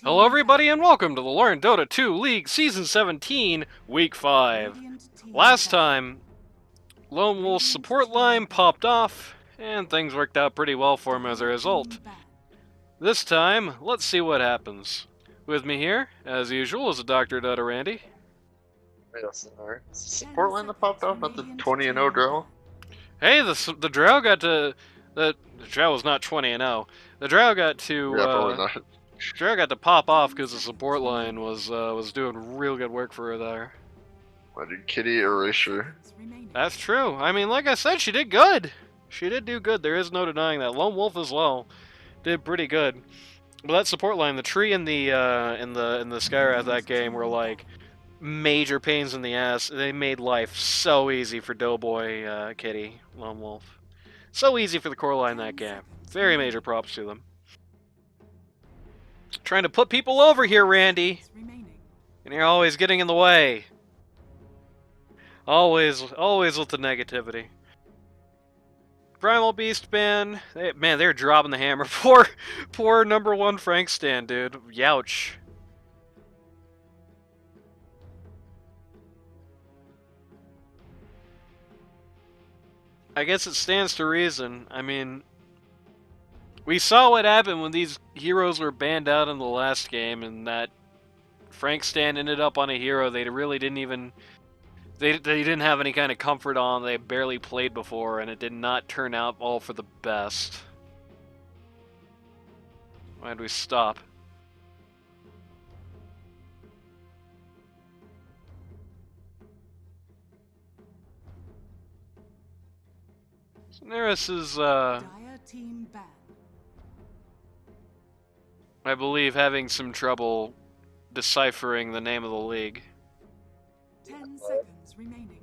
Hello everybody and welcome to the Learn Dota 2 League Season 17, Week 5. Last time, Lonewolf's support line popped off, and things worked out pretty well for him as a result. This time, let's see what happens. With me here, as usual, is a Dr. Dota Randy. Yes, alright. Support line that popped off, not the 20-0 drill. Hey, the Drow got to... The Drow was not 20-0. The Drow got to... Yeah, probably not. Drow got to pop off because the support line was doing real good work for her there. Why did Kitty erasure? That's true. I mean, like I said, she did good. She did do good. There is no denying that. Lonewolf as well did pretty good. But that support line, the tree and the Skywrath that game were like major pains in the ass. They made life so easy for Doughboy, Kitty, Lonewolf. So easy for the core line that game. Very major props to them. Trying to put people over here, Randy. And you're always getting in the way. Always with the negativity. Primal Beast ban. Man, they're dropping the hammer. Poor #1 Frank stand, dude. Youch. I guess it stands to reason. I mean, we saw what happened when these heroes were banned out in the last game, and that Frank stand ended up on a hero they really didn't even... They didn't have any kind of comfort on. They barely played before, and it did not turn out all for the best. Why'd we stop? Neris is, I believe, having some trouble deciphering the name of the league. 10 seconds remaining.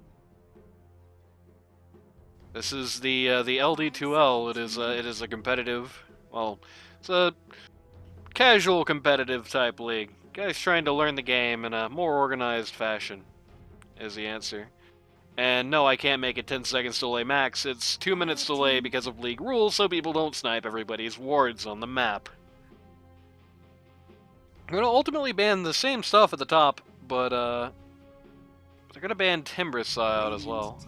This is the LD2L. It is a competitive, well, it's a casual competitive type league. Guys trying to learn the game in a more organized fashion is the answer. And no, I can't make it 10 seconds delay max. It's 2 minutes delay because of league rules, so people don't snipe everybody's wards on the map. I'm gonna ultimately ban the same stuff at the top, but they're gonna ban Timbrus out as well.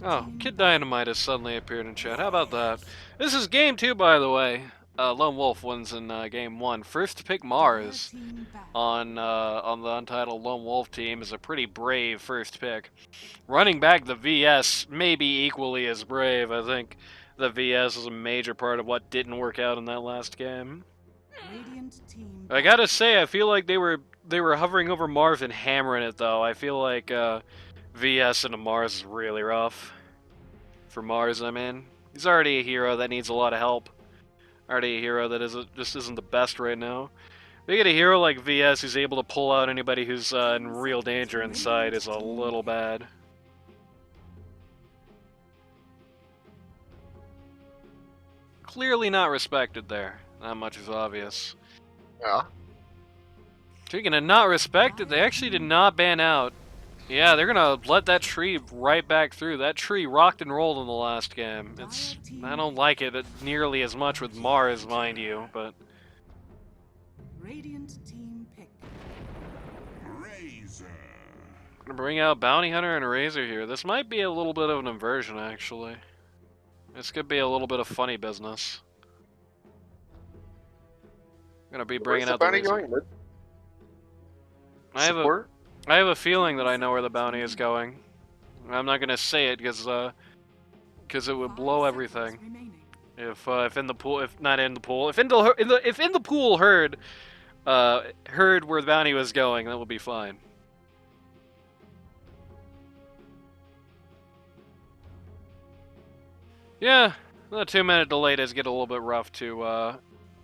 Oh, Kid Dynamite has suddenly appeared in chat. How about that? This is game 2, by the way. Lonewolf wins in game 1. First to pick Mars on the Untitled Lonewolf team is a pretty brave first pick. Running back the VS may be equally as brave. I think the VS is a major part of what didn't work out in that last game. I gotta say, I feel like they were hovering over Mars and hammering it though. I feel like VS into Mars is really rough. For Mars, I mean. He's already a hero that needs a lot of help. Already a hero that just isn't the best right now. We get a hero like VS who's able to pull out anybody who's in real danger inside is a little bad. Clearly not respected there. Not much is obvious. Yeah. Speaking of not respected, they actually did not ban out. Yeah, they're gonna let that tree right back through. That tree rocked and rolled in the last game. I don't like it nearly as much with Mars, mind you, but... Radiant team pick. I'm gonna bring out Bounty Hunter and Razor here. This might be a little bit of an inversion, actually. This could be a little bit of funny business. I'm gonna be bringing out the Razor. I have a feeling that I know where the bounty is going. I'm not gonna say it because it would blow everything. If in the pool, if not in the pool, if in the pool heard where the bounty was going, that would be fine. Yeah, the 2-minute delay does get a little bit rough to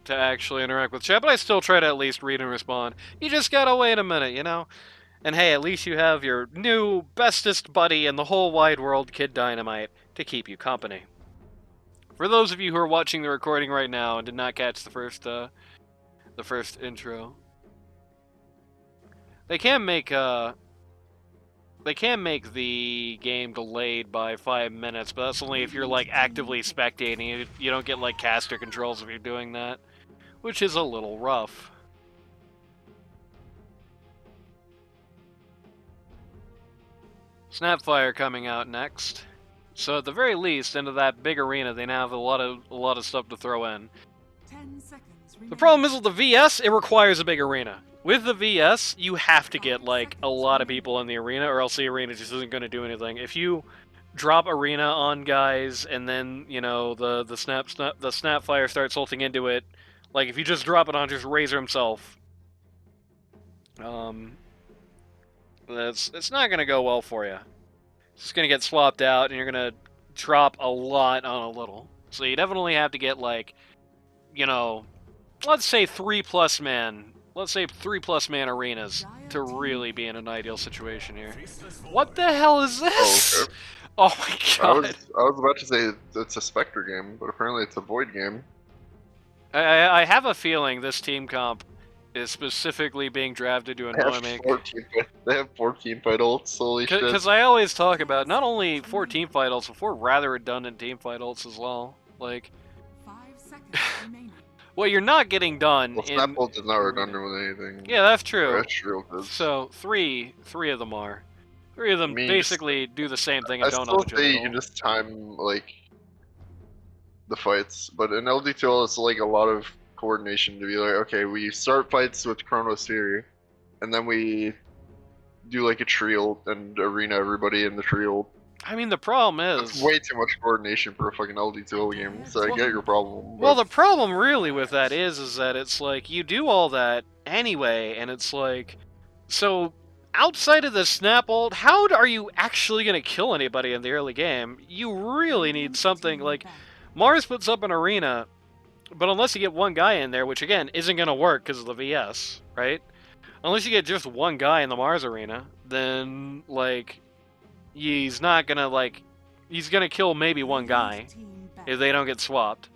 actually interact with chat, but I still try to at least read and respond. You just gotta wait a minute, you know? And hey, at least you have your new bestest buddy in the whole wide world, Kid Dynamite, to keep you company. For those of you who are watching the recording right now and did not catch the first intro, they can make they can make the game delayed by 5 minutes, but that's only if you're like actively spectating. You don't get like caster controls if you're doing that, which is a little rough. Snapfire coming out next. So at the very least, into that big arena, they now have a lot of stuff to throw in. 10 seconds remaining. The problem is with the VS, it requires a big arena. With the VS, you have to get like a lot of people in the arena, or else the arena just isn't going to do anything. If you drop arena on guys, and then the Snapfire starts ulting into it, like if you just drop it on just Razor himself, it's not going to go well for you. It's just going to get swapped out, and you're going to drop a lot on a little. So you definitely have to get like, let's say 3+ man. Let's say 3+ man arenas to really be in an ideal situation here. What the hell is this? Oh, Oh my god. I was about to say it's a Spectre game, but apparently it's a Void game. I have a feeling this team comp is specifically being drafted to annoy me. They have 14 fight ults, holy shit. Because I always talk about not only 14 fight ults, but 4 rather redundant team fight ults as well. Like, 5 seconds remaining. what you're not getting done Well, Snap ult is not redundant with anything. Yeah, that's true. That's real good. So, three of them are. 3 of them basically do the same thing and I don't still know each other. say you can just time, like, the fights, but in LD2L it's like a lot of coordination to be like, okay, we start fights with Chronosphere, and then we do like a trio and arena everybody in the trio. I mean, the problem is... It's way too much coordination for a fucking LD2L game, so I get your problem. Well, the problem really with that is that it's like, you do all that anyway, and it's like... So, outside of the snap ult, how are you actually going to kill anybody in the early game? You really need something like... Mars puts up an arena, but unless you get one guy in there, which again, isn't going to work because of the VS, right? Unless you get just one guy in the Mars arena, then, like... He's not gonna, like... He's gonna kill maybe one guy if they don't get swapped.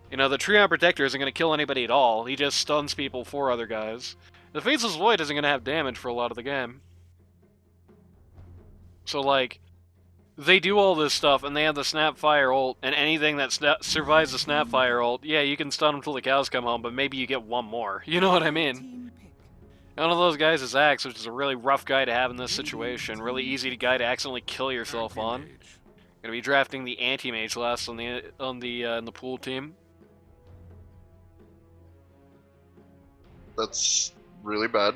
You know, the Treon Protector isn't gonna kill anybody at all. He just stuns people for other guys. The Faceless Void isn't gonna have damage for a lot of the game. So, like... They do all this stuff, and they have the Snapfire ult, and anything that survives the Snapfire ult, yeah, you can stun them till the cows come home, but maybe you get one more. You know what I mean? One of those guys is Axe, which is a really rough guy to have in this situation. Really easy guy to accidentally kill yourself on. Gonna be drafting the anti-mage last in the pool team. That's really bad.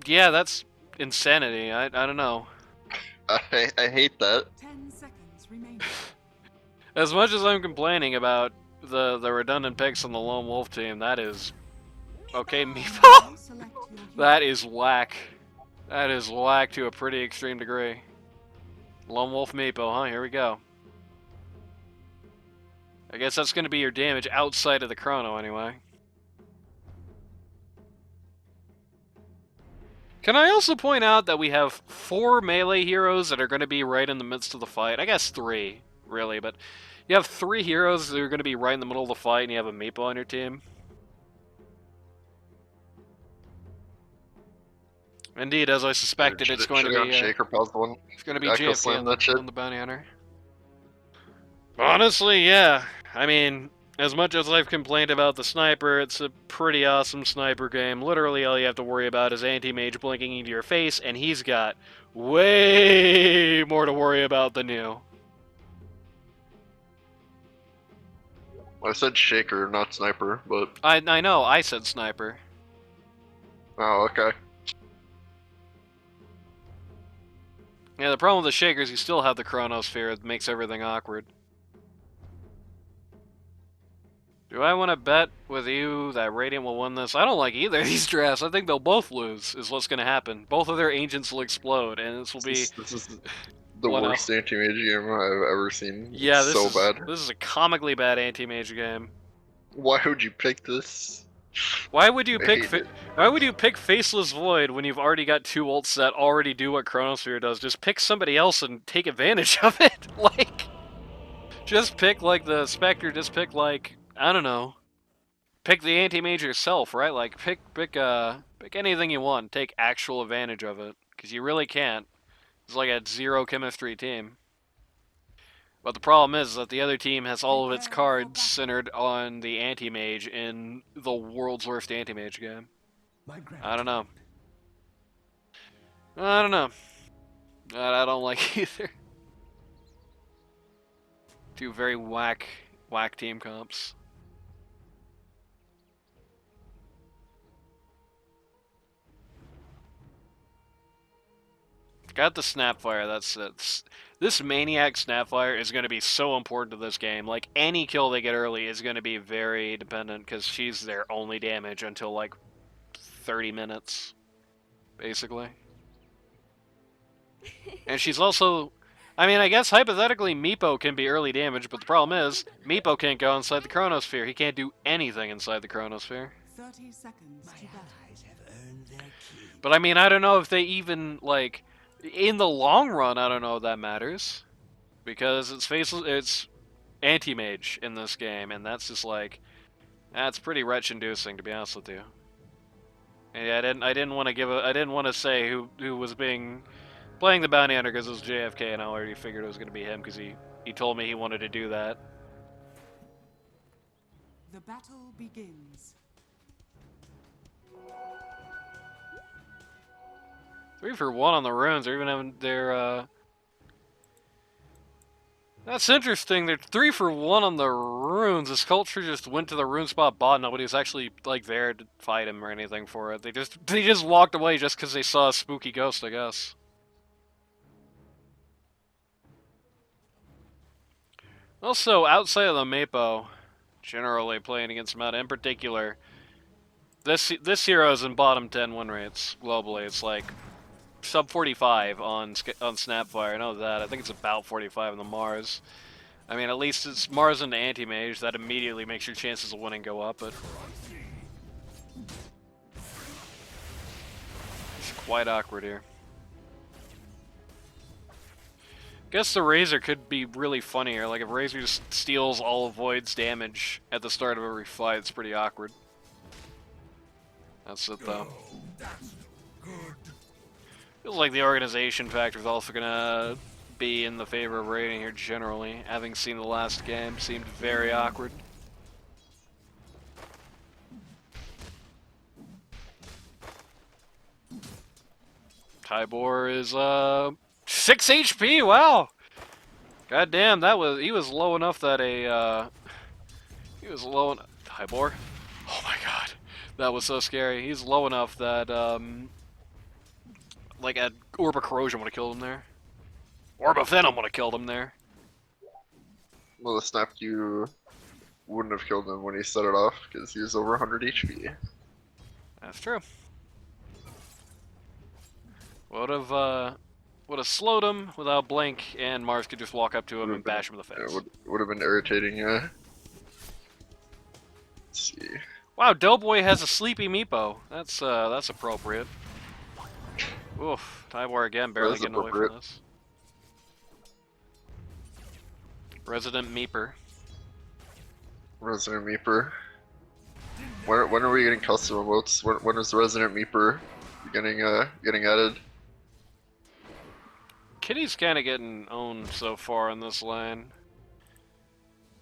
Yeah, that's insanity. I don't know. I hate that. 10 seconds remaining. As much as I'm complaining about the redundant picks on the Lone Wolf team, that is... Okay, Meepo! That is whack. That is whack to a pretty extreme degree. Lone Wolf Meepo, huh? Here we go. I guess that's going to be your damage outside of the chrono anyway. Can I also point out that we have 4 melee heroes that are going to be right in the midst of the fight? I guess 3, really, but you have 3 heroes that are going to be right in the middle of the fight, and you have a Meepo on your team. Indeed, as I suspected, it's going to be Shaker pause one. It's going to be JFK on the bounty hunter. Honestly, yeah. I mean, as much as I've complained about the sniper, it's a pretty awesome sniper game. Literally, all you have to worry about is anti-mage blinking into your face, and he's got way more to worry about than you. I said Shaker, not Sniper, but... I know, I said sniper. Oh, okay. Yeah, the problem with the Shaker is you still have the Chronosphere. It makes everything awkward. Do I want to bet with you that Radiant will win this? I don't like either of these drafts. I think they'll both lose, is what's going to happen. Both of their agents will explode, and this will be... This is the worst anti-mage game I've ever seen. Yeah, this is so bad. This is a comically bad anti-mage game. Why would you pick this? Why would you pick Faceless Void when you've already got 2 ults that already do what Chronosphere does? Just pick somebody else and take advantage of it. Like, just pick like the Spectre. Just pick like, I don't know. Pick the anti-mage yourself, right? Like pick anything you want. Take actual advantage of it, because because you really can't. It's like a zero chemistry team. But the problem is that the other team has all of its cards centered on the anti-mage in the world's worst anti-mage game. I don't know. I don't know. I don't like either. Two very whack team comps. Got the Snapfire, that's it. This Maniac Snapfire is going to be so important to this game. Like, any kill they get early is going to be very dependent, because she's their only damage until, like, 30 minutes, basically. And she's also... I mean, I guess hypothetically Meepo can be early damage, but the problem is, Meepo can't go inside the Chronosphere. He can't do anything inside the Chronosphere. 30 seconds to battle. But I mean, I don't know if they even, like... In the long run, I don't know if that matters. Because it's anti-mage in this game, and that's just like... That's pretty retch-inducing, to be honest with you. And yeah, I didn't want to say who was playing the bounty hunter because it was JFK, and I already figured it was going to be him because he told me he wanted to do that. The battle begins. 3 for 1 on the runes. They're even having their That's interesting. They're 3 for 1 on the runes. This culture just went to the rune spot bot. Nobody was actually like there to fight him or anything for it. They just walked away just because they saw a spooky ghost, I guess. Also, outside of the Mapo, generally playing against meta, in particular, this hero is in bottom 10 win rates globally. It's like sub 45 on Snapfire. I know that. I think it's about 45 on the Mars. I mean, at least it's Mars into anti-mage. That immediately makes your chances of winning go up, but it's quite awkward here. Guess the Razor could be really funny here. Like, if Razor just steals all of Void's damage at the start of every fight, it's pretty awkward. That's it, though. Feels like the organization factor is also gonna be in the favor of raiding here generally. Having seen the last game, seemed very awkward. Tybor is 6 HP. Wow. God damn, he was low enough that he was low enough. Tybor. Oh my god, that was so scary. He's low enough that like a Orb of Corrosion would have killed him there. Orb of Venom would have killed him there. Well, the snap you wouldn't have killed him when he set it off because he was over 100 HP. That's true. Would have slowed him without blink, and Mars could just walk up to him and bash him in the face. Yeah, would have been irritating, yeah. Let's see. Wow, Doughboy has a sleepy Meepo. That's appropriate. Oof, Tybor again barely getting away from this. Resident Meeper. Resident Meeper. When are we getting custom emotes? When is the Resident Meeper getting added? Kitty's kind of getting owned so far in this lane.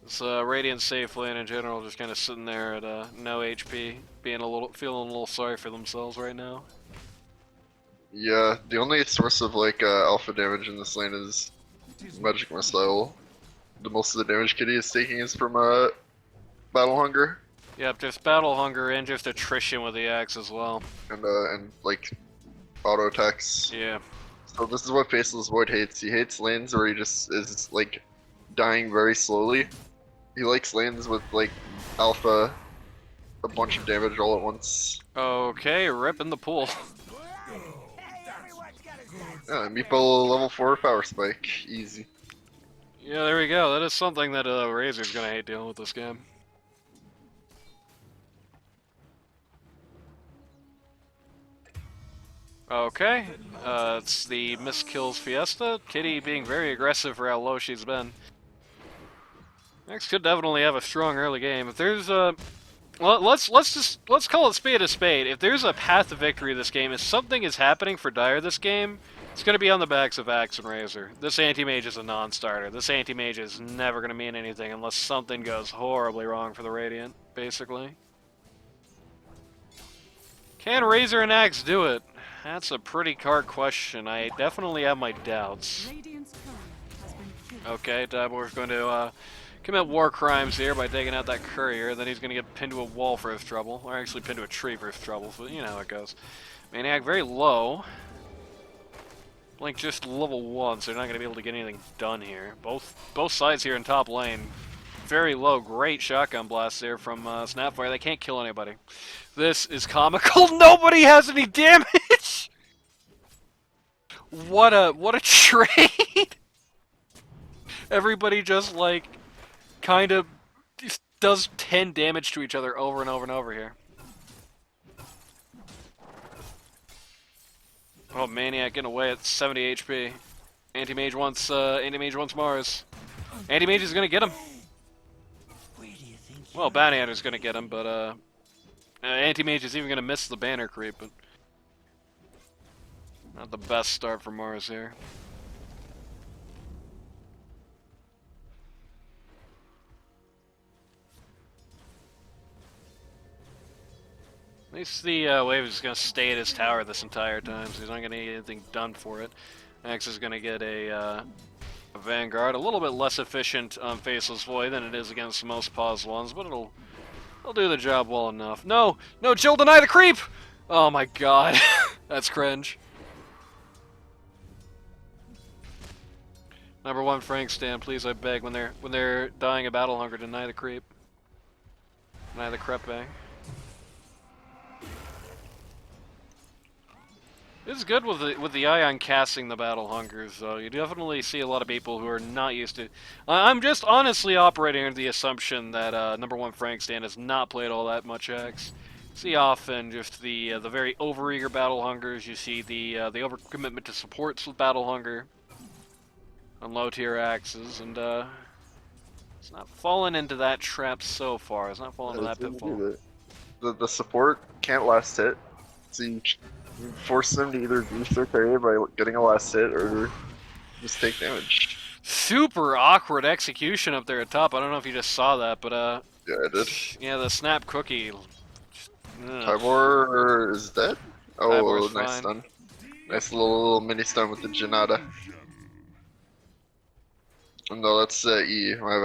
This Radiant safe lane in general just kind of sitting there at no HP, feeling a little sorry for themselves right now. Yeah, the only source of like alpha damage in this lane is Magic Missile. The most of the damage Kitty is taking is from Battle Hunger. Yep, just Battle Hunger and just attrition with the axe as well. And like auto attacks. Yeah. So this is what Faceless Void hates. He hates lanes where he just is like dying very slowly. He likes lanes with like alpha, a bunch of damage all at once. Okay, rip in the pool. Yeah, Meepo level 4 power spike, easy. Yeah, there we go. That is something that Razor's gonna hate dealing with this game. Okay, it's the Misskills Fiesta. Kitty being very aggressive for how low she's been. Next could definitely have a strong early game. If there's Well, let's call it spade a spade. If there's a path to victory this game, if something is happening for Dire this game, it's gonna be on the backs of Axe and Razor. This anti-mage is a non-starter. This anti-mage is never gonna mean anything unless something goes horribly wrong for the Radiant, basically. Can Razor and Axe do it? That's a pretty hard question. I definitely have my doubts. Radiant's courier has been killed. Okay, Dabor's going to commit war crimes here by taking out that courier. Then he's going to get pinned to a wall for his trouble. Or actually pinned to a tree for his trouble. So you know how it goes. Maniac very low. Blink just level 1, so they're not going to be able to get anything done here. Both sides here in top lane. Very low. Great shotgun blast there from Snapfire. They can't kill anybody. This is comical. Nobody has any damage! What a trade! Everybody just, like, kind of does 10 damage to each other over and over and over here. Oh, Maniac getting away at 70 HP. Anti-Mage wants Mars. Anti-Mage is gonna get him. Well, Bounty Hunter's gonna get him, but Anti-Mage is even gonna miss the banner creep, but not the best start for Mars here. At least the wave is going to stay at his tower this entire time, so he's not going to get anything done for it. Axe is going to get a Vanguard, a little bit less efficient on Faceless Void than it is against most paused ones, but it'll do the job well enough. No! No, Jill, deny the creep! Oh my god. That's cringe. Number 1 Frank stand, please, I beg, when they're dying of battle hunger, deny the creep. Deny the crepe. It's good with the eye on casting the battle hungers, though. You definitely see a lot of people who are not used to. I'm just honestly operating under the assumption that number 1 Frank stand has not played all that much X. See often just the very overeager battle hungers. You see the overcommitment to supports with battle hunger on low tier axes, and it's not fallen into that trap so far. It's not fallen into that pitfall. The support can't last hit, so you force them to either boost their carry by getting a last hit or just take damage. Super awkward execution up there at top. I don't know if you just saw that, but Yeah, I did. yeah, the snap cookie. Tybor is dead? Oh, Tybor's nice fine. stun. Nice little mini stun with the Janata. No, that's E, my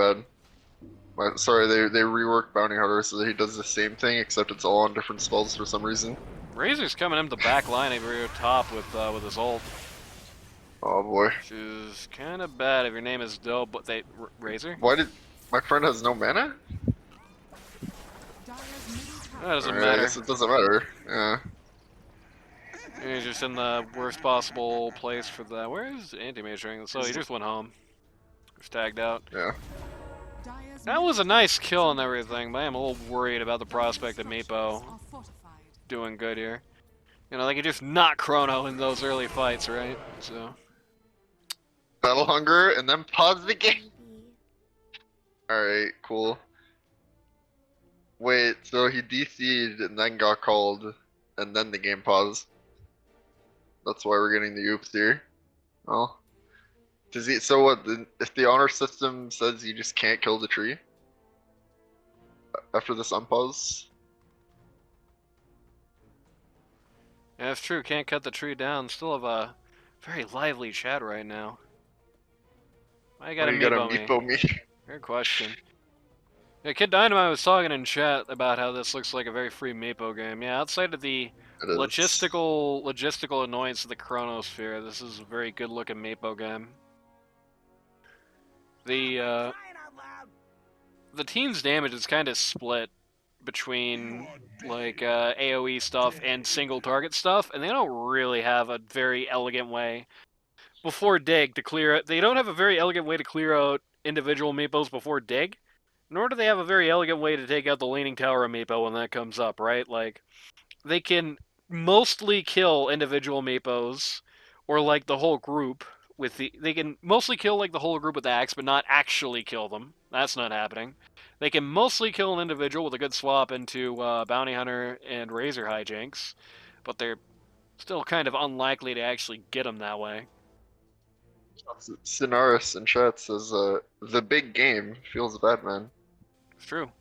bad. Sorry, they reworked Bounty Hunter so that he does the same thing, except it's all on different spells for some reason. Razor's coming into the back line over here top with his ult, Oh boy. which is kind of bad if your name is Dope, but Razor? Why did... my friend has no mana? Dire's middle That tower doesn't I matter. guess it doesn't matter. Yeah. He's just in the worst possible place for that. Where is Anti-Mage ring? So he just went home. Just tagged out. Yeah. Dire's That was a nice kill and everything, but I am a little worried about the prospect of Meepo are fortified. doing good here. You know, they could just not Chrono in those early fights, right? So. Battle Hunger, and then pause the game. Alright, cool. Wait, so he DC'd and then got called, and then the game paused. That's why we're getting the oops here. Oh. Does he, so what, if the honor system says you just can't kill the tree? After this unpause? Yeah, that's true. Can't cut the tree down. Still have a very lively chat right now. I got Why a you gotta Meepo me. meepo me? Good question. Yeah, Kid Dynamite was talking in chat about how this looks like a very free Meepo game. Yeah, outside of the It is. logistical annoyance of the Chronosphere, this is a very good looking Meepo game. The team's damage is kind of split between like AoE stuff and single target stuff, and they don't really have a very elegant way before dig to clear it. They don't have a very elegant way to clear out individual meepos before dig, nor do they have a very elegant way to take out the Leaning Tower of meepo when that comes up, right? Like, they can mostly kill individual meepos, or like the whole group, they can mostly kill like the whole group with the axe, but not actually kill them. That's not happening. They can mostly kill an individual with a good swap into bounty hunter and razor hijinks, but they're still kind of unlikely to actually get them that way. Sinaris in chat says, the big game feels bad, man. It's true.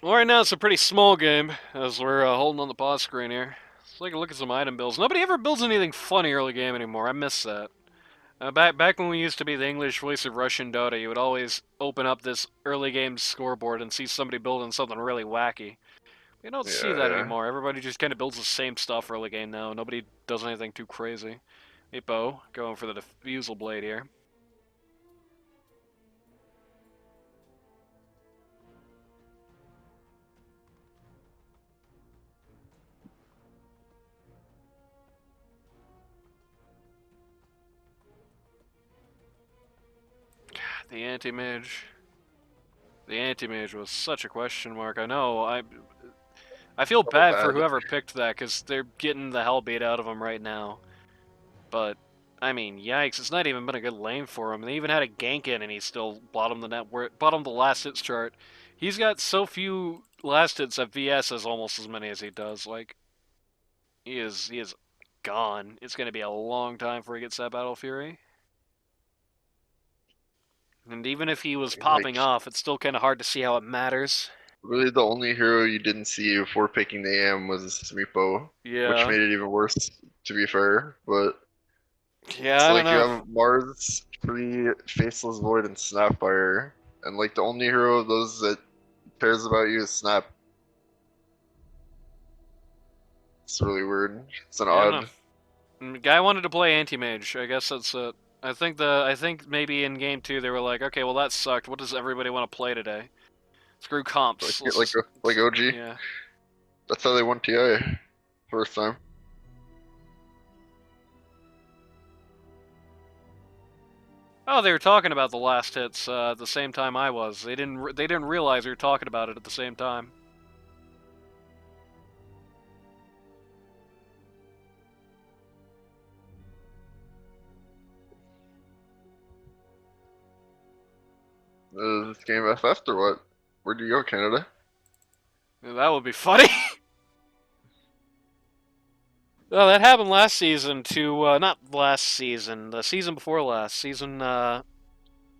Well, right now it's a pretty small game as we're holding on the pause screen here. Let's take a look at some item builds. Nobody ever builds anything funny early game anymore. I miss that. Back when we used to be the English voice of Russian Dota, you would always open up this early game scoreboard and see somebody building something really wacky. You don't see that Yeah. anymore. Everybody just kind of builds the same stuff early game now. Nobody does anything too crazy. Hippo going for the diffusal blade here. The anti-mage. The anti-mage was such a question mark. I know. I feel bad for bad. whoever picked that because they're getting the hell beat out of them right now. But I mean, yikes! It's not even been a good lane for him. They even had a gank in, and he still bottomed the last hits chart. He's got so few last hits that VS has almost as many as he does. Like he is gone. It's going to be a long time before he gets that Battle Fury. And even if he was popping Like, off, it's still kind of hard to see how it matters. really, the only hero you didn't see before picking the AM was Meepo, which Yeah. made it even worse, to be fair. But Yeah, it's I don't like you know. have Mars, Free, Faceless Void, and Snapfire, and like the only hero of those that cares about you is Snap. It's really weird. It's an Yeah, I don't odd. know. Guy wanted to play anti-mage. I guess that's it. I think maybe in game 2 they were like, okay, well that sucked. What does everybody want to play today? Screw comps. Like, like OG. Yeah. That's how they won TI first time. Oh, they were talking about the last hits at the same time I was. They didn't realize we were talking about it at the same time. This game FF or what? Where'd you go, Canada? That would be funny. Well, that happened last season to not last season, the season before last season. I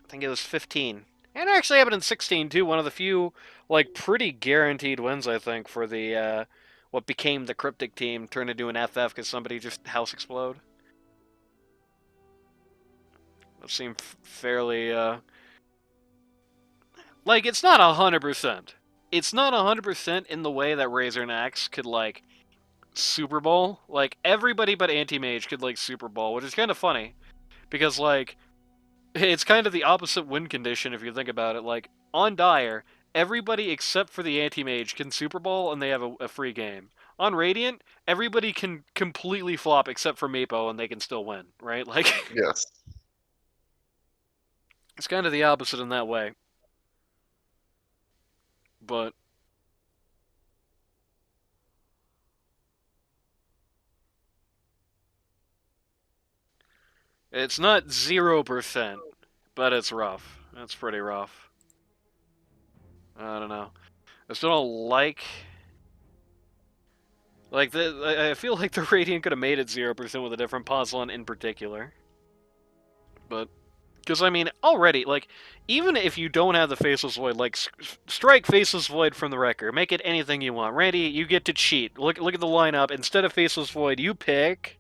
think it was 15, and it actually happened in 16 too. One of the few like pretty guaranteed wins I think for the what became the Cryptic team turned into an FF because somebody just house explode. It seemed fairly like it's not 100%. It's not 100% in the way that Razor and Axe could like Super Bowl. Like everybody but Anti-Mage could like Super Bowl, which is kind of funny because like it's kind of the opposite win condition if you think about it. Like on Dire, everybody except for the Anti-Mage can Super Bowl and they have a free game. On Radiant, everybody can completely flop except for Meepo and they can still win, right? Like Yes. it's kind of the opposite in that way. But it's not 0%, but it's rough. It's pretty rough. I don't know. I still don't like I feel like the Radiant could have made it 0% with a different puzzle in particular. But because I mean, already like even if you don't have the Faceless Void, like strike Faceless Void from the record, make it anything you want. Randy, you get to cheat. Look at the lineup. Instead of Faceless Void, you pick.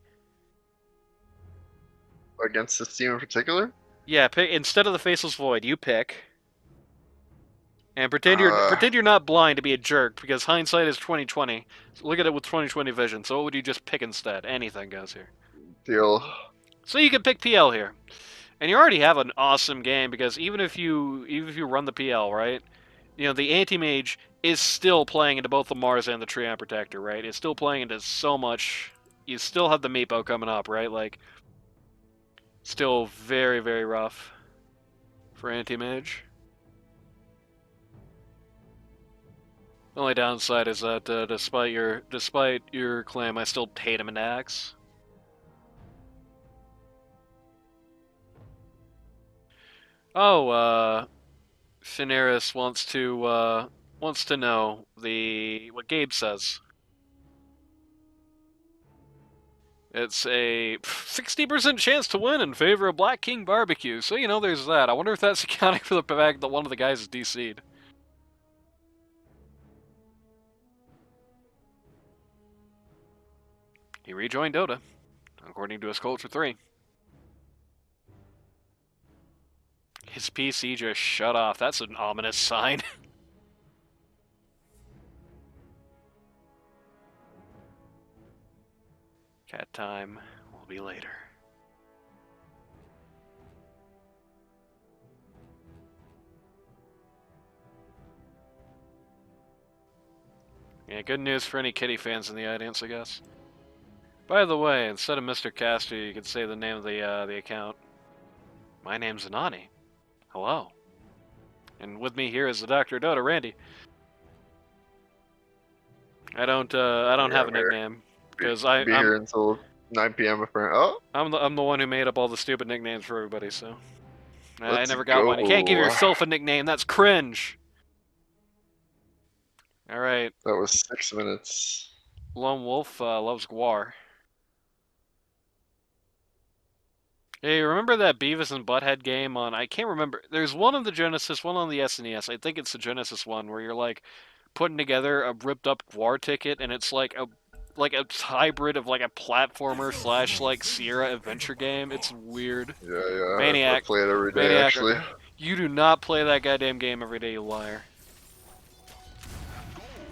Against this team in particular? Yeah, pick instead of the Faceless Void, you pick. And pretend you're not blind to be a jerk because hindsight is 2020. So look at it with 2020 vision. So what would you just pick instead? Anything goes here. Deal. So you can pick PL here, and you already have an awesome game because even if you run the PL right, you know the anti mage is still playing into both the Mars and the Treant Protector, right? It's still playing into so much. You still have the Meepo coming up, right? Like, still very very rough for anti mage. The only downside is that despite your claim, I still hate him in Axe. Oh, Finaris wants to know what Gabe says. It's a 60% chance to win in favor of Black King Barbecue. So, there's that. I wonder if that's accounting for the fact that one of the guys is DC'd. He rejoined Dota, according to his Culture 3. His PC just shut off. That's an ominous sign. Cat time will be later. Yeah, good news for any Kitty fans in the audience, I guess. By the way, instead of Mr. Caster, you could say the name of the account. My name's Anani. Hello. And with me here is the Dr. Dota, Randy. I don't have a nickname because Be here until 9 p.m. apparently. Oh, I'm the one who made up all the stupid nicknames for everybody, so I let's never got one. You can't give yourself a nickname. That's cringe. All right. That was 6 minutes. Lonewolf loves Guar. Hey, remember that Beavis and Butthead game on? I can't remember. There's one on the Genesis, one on the SNES. I think it's the Genesis one where you're like putting together a ripped up Guar ticket, and it's like a hybrid of like a platformer slash like Sierra adventure game. It's weird. Yeah. Maniac. I play it every day, Maniac, actually. okay. You do not play that goddamn game every day, you liar.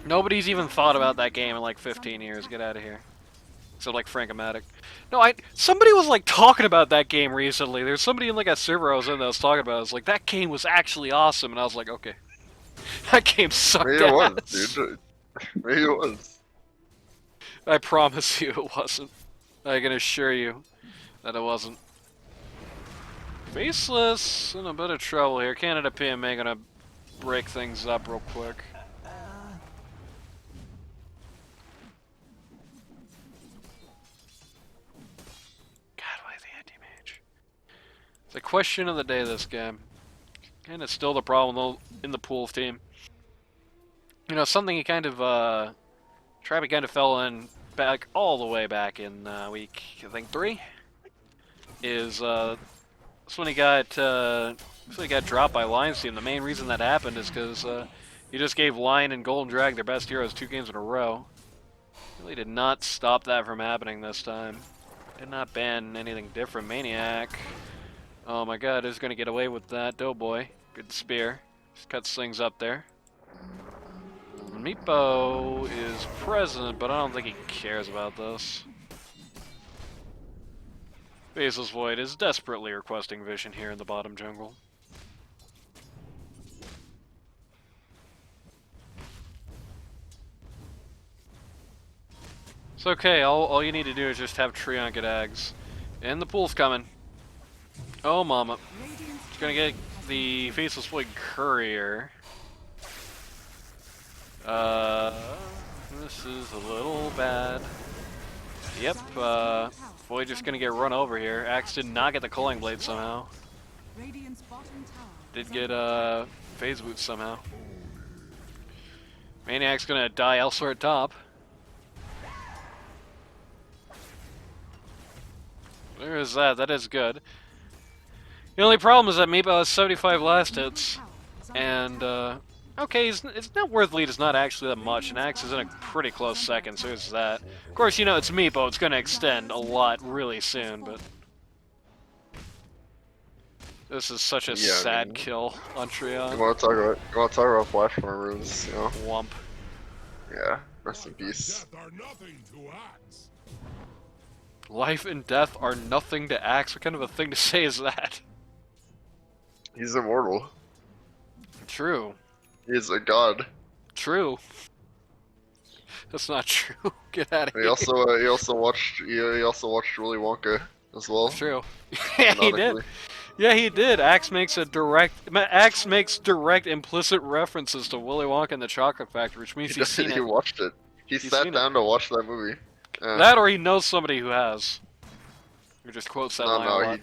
Nobody's even thought about that game in like 15 years. Get out of here. So like Frank-O-Matic. No, somebody was like talking about that game recently. There's somebody in like a server I was in that was talking about it. I was like, that game was actually awesome, and I was like, okay. That game sucked Maybe ass. it was, dude. Maybe it was. I promise you it wasn't. I can assure you that it wasn't. Faceless in a bit of trouble here. Canada PMA gonna break things up real quick. It's a question of the day, this game. And it's still the problem in the pools team. Something he kind of, Trappy kind of fell in back all the way back in week, I think, 3. Is, that's when he got dropped by Lion's team. The main reason that happened is because he just gave Lion and Golden Drag their best heroes 2 games in a row. Really did not stop that from happening this time. Did not ban anything different. Maniac. Oh my god, who's gonna get away with that? Doughboy. Good spear. Just cuts things up there. Meepo is present, but I don't think he cares about this. Faceless Void is desperately requesting vision here in the bottom jungle. It's okay, all you need to do is just have Treant get Ags. And the pool's coming. Oh, mama. It's gonna get the Faceless Void Courier. This is a little bad. Yep, Void just gonna get run over here. Axe did not get the Culling Blade somehow. Did get, Phase Boots somehow. Maniac's gonna die elsewhere at top. There is that, that is good. The only problem is that Meepo has 75 last hits, and, okay, his net worth lead is not actually that much, and Axe is in a pretty close second, so there's that. Of course, it's Meepo, it's gonna extend a lot really soon, but... This is such a sad kill on Treant. You wanna talk about platform runes, Wump. Yeah, rest in peace. Life and death are nothing to Axe? What kind of a thing to say is that? He's immortal. True. He's a god. True. That's not true. Get out of here. He also watched Willy Wonka as well. True. Yeah, he did. Yeah, he did. Axe makes direct implicit references to Willy Wonka and the Chocolate Factory, which means he's seen it. He watched it. He sat down to watch that movie. That or he knows somebody who has. Who just quotes that line a lot.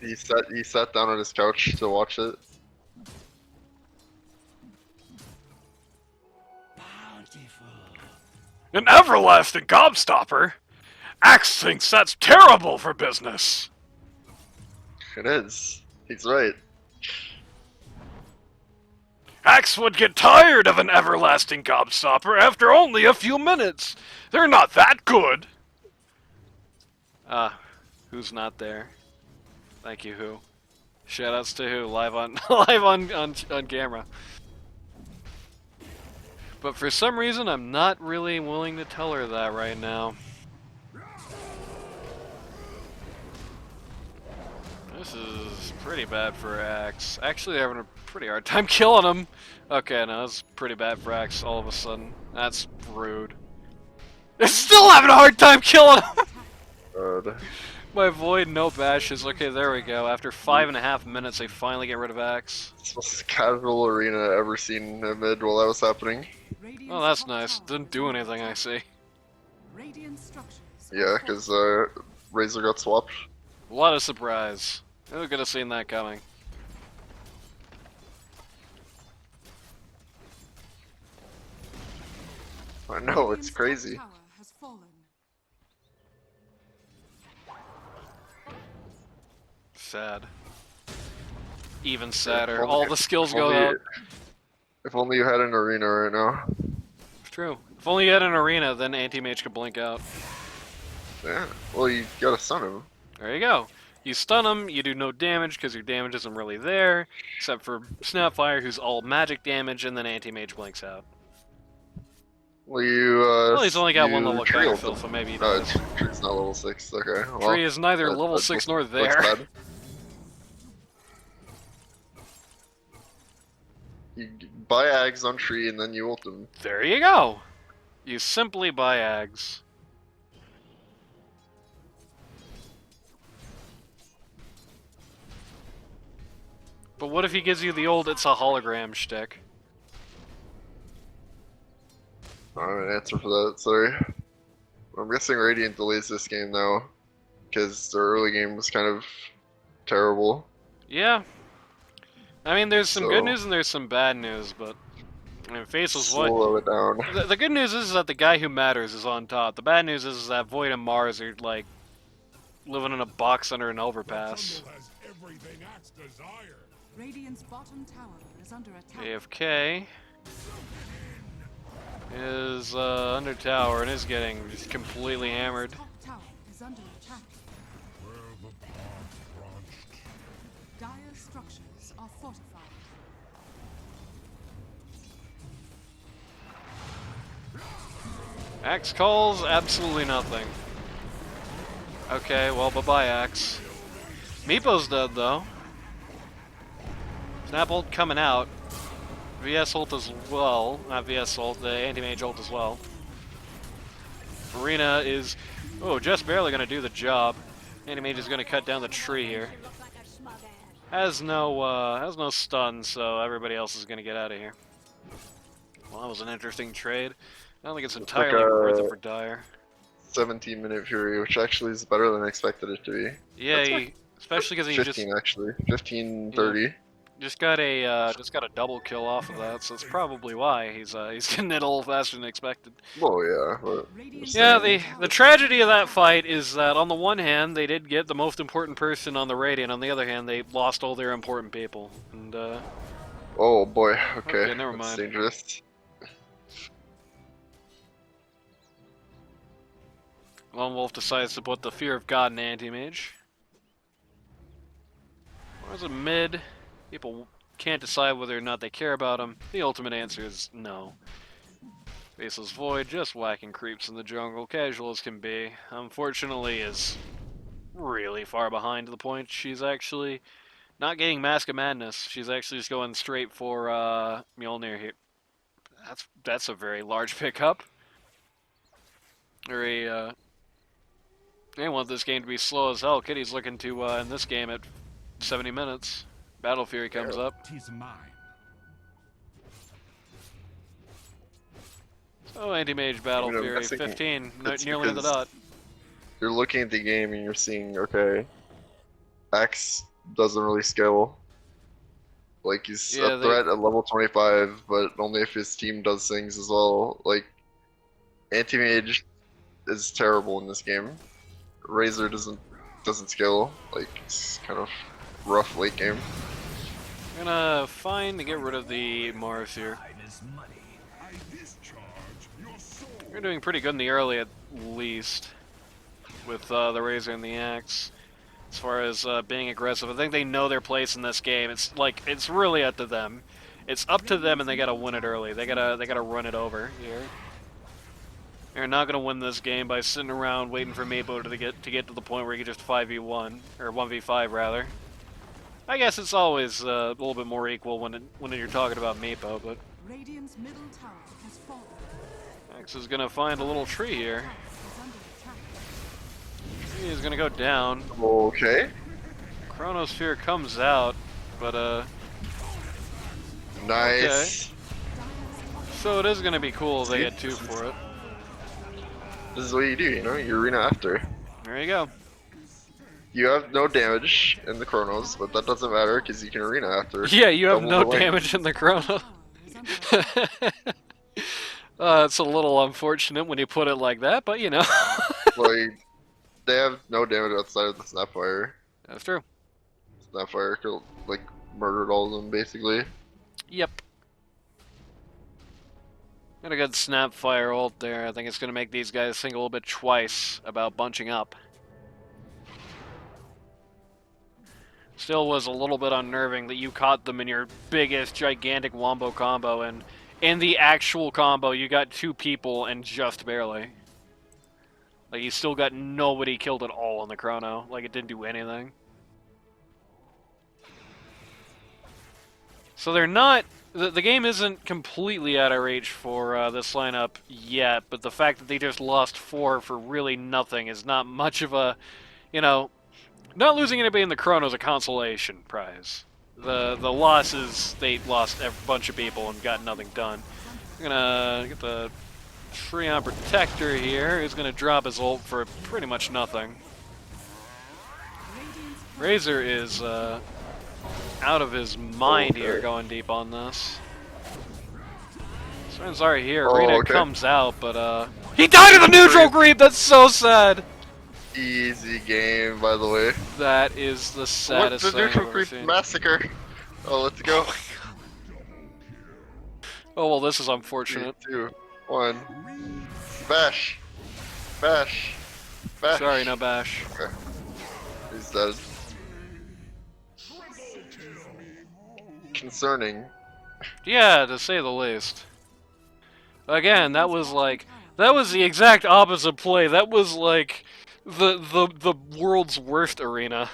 He sat down on his couch to watch it. An everlasting gobstopper? Axe thinks that's terrible for business. It is. He's right. Axe would get tired of an everlasting gobstopper after only a few minutes. They're not that good. Who's not there? Thank you, Who. Shoutouts to Who, live on on camera. But for some reason, I'm not really willing to tell her that right now. This is pretty bad for Axe. Actually, they're having a pretty hard time killing him. Okay, no, that's pretty bad for Axe all of a sudden. That's rude. They're still having a hard time killing him! God. My void, no bashes. Okay, there we go. After 5.5 minutes, they finally get rid of Axe. It's the most casual arena I've ever seen in mid while that was happening. Radiant's Oh, that's top nice. tower Didn't do anything, I see. Radiant structures are Yeah, fortified. because Razor got swapped. What a surprise. Who could have seen that coming? I know, it's Radiant's top crazy. tower has fallen. Sad. Even sadder. If All only- the skills if go only- out. If only you had an arena right now. It's true. If only you had an arena, then anti-mage could blink out. Yeah. Well, you gotta stun him. There you go. You stun him, you do no damage because your damage isn't really there, except for Snapfire, who's all magic damage, and then anti-mage blinks out. Well, you Well, he's only got one you level trialed counter fill, him. so maybe he No, does. it's not level 6. Okay. Well, Tree is neither that- level that 6 looks- nor looks there. bad. You buy Ags on tree and then you ult him. There you go. You simply buy Ags. But what if he gives you the old "it's a hologram" shtick? I don't have an answer for that, sorry. I'm guessing Radiant delays this game now, because their early game was kind of terrible. Yeah. I mean, there's some good So- news and there's some bad news, but I mean, Faceless Void. Slow it down. The good news is that the guy who matters is on top. The bad news is that Void and Mars are like living in a box under an overpass. Has everything Axe desire. Radiant's bottom tower is under attack. AFK is under tower and is getting just completely hammered. Top tower is under attack. Where the path branched. Dire structures are fortified. Axe calls absolutely nothing. Okay, well, bye-bye, Axe. Meepo's dead, though. Snap ult coming out. VS ult as well. Not VS ult, the anti-mage ult as well. Arena is, oh, just barely going to do the job. Anti-mage is going to cut down the tree here. Has no stun, so everybody else is going to get out of here. Well, that was an interesting trade. I don't think it's entirely worth it for Dire. 17-minute Fury, which actually is better than I expected it to be. Yeah, That's like especially because he 15 actually. 15, 30. just got a double kill off of that, so that's probably why he's getting it a little faster than expected. Well, yeah, but Radiant Yeah, the tragedy of that fight is that on the one hand they did get the most important person on the Radiant, on the other hand they lost all their important people, and oh boy, okay, Okay, never that's mind. dangerous. Lonewolf decides to put the Fear of God in anti-mage. Whereas a mid, people can't decide whether or not they care about him. The ultimate answer is no. Faceless Void just whacking creeps in the jungle, casual as can be. Unfortunately is really far behind to the point she's actually not getting Mask of Madness. She's actually just going straight for Mjolnir here. That's a very large pickup. Very they want this game to be slow as hell. Kitty's looking to end this game at 70 minutes. Battle Fury comes up. Tis mine. Oh, anti-mage Battle I mean, I'm Fury, guessing 15, it's nearly on the because- dot. You're looking at the game and you're seeing, okay, Axe doesn't really scale. Like, he's Yeah, a threat at level 25, but only if his team does things as well. Like, Anti-mage is terrible in this game. Razor doesn't scale, like it's kind of rough late game. I'm gonna find to get rid of the Mars here. I discharge your soul. You're doing pretty good in the early at least, with the Razor and the Axe. As far as being aggressive, I think they know their place in this game. It's like it's really up to them. It's up to them, and they gotta win it early. They gotta run it over here. They're not gonna win this game by sitting around waiting for Meepo to get to the point where you can just 5v1 or 1v5 rather. I guess it's always a little bit more equal when you're talking about Meepo, but Radiant's middle tower has fallen. X is gonna find a little tree here. Is under attack. He is gonna go down. Okay. Chronosphere comes out, but Nice. so it is gonna be cool if they get 2 for it. This is what you do, you know, you arena after. There you go. You have no damage in the Chronos, but that doesn't matter because you can arena after. Yeah, you have Double no the lane. damage in the Chrono. Tower is under attack. It's a little unfortunate when you put it like that, but you know. Like, they have no damage outside of the Snapfire. That's true. Snapfire killed, like, murdered all of them, basically. Yep. Got a good Snapfire ult there. I think it's going to make these guys think a little bit twice about bunching up. Still was a little bit unnerving that you caught them in your biggest, gigantic wombo combo, and in the actual combo, you got 2 people and just barely. Like, you still got nobody killed at all on the Chrono. Like, it didn't do anything. So they're not... The game isn't completely out of reach for this lineup yet, but the fact that they just lost 4 for really nothing is not much of a... You know, not losing anybody in the Chrono is a consolation prize. The losses, they lost a bunch of people and got nothing done. I'm gonna get the Treon Protector here, who's gonna drop his ult for pretty much nothing. Razor is out of his mind here, going deep on this. Friends are here. Oh, Arena okay. comes out, but he died in the neutral creep. That's so sad. Easy game, by the way. That is the saddest What's the thing I've neutral ever creep seen. massacre? Oh, let's go. Oh well, this is unfortunate. 3, 2, 1. Bash. Bash. Bash. Sorry, no bash. Okay. He's dead. Concerning. Yeah, to say the least. Again, that was the exact opposite play. That was like the world's worst arena.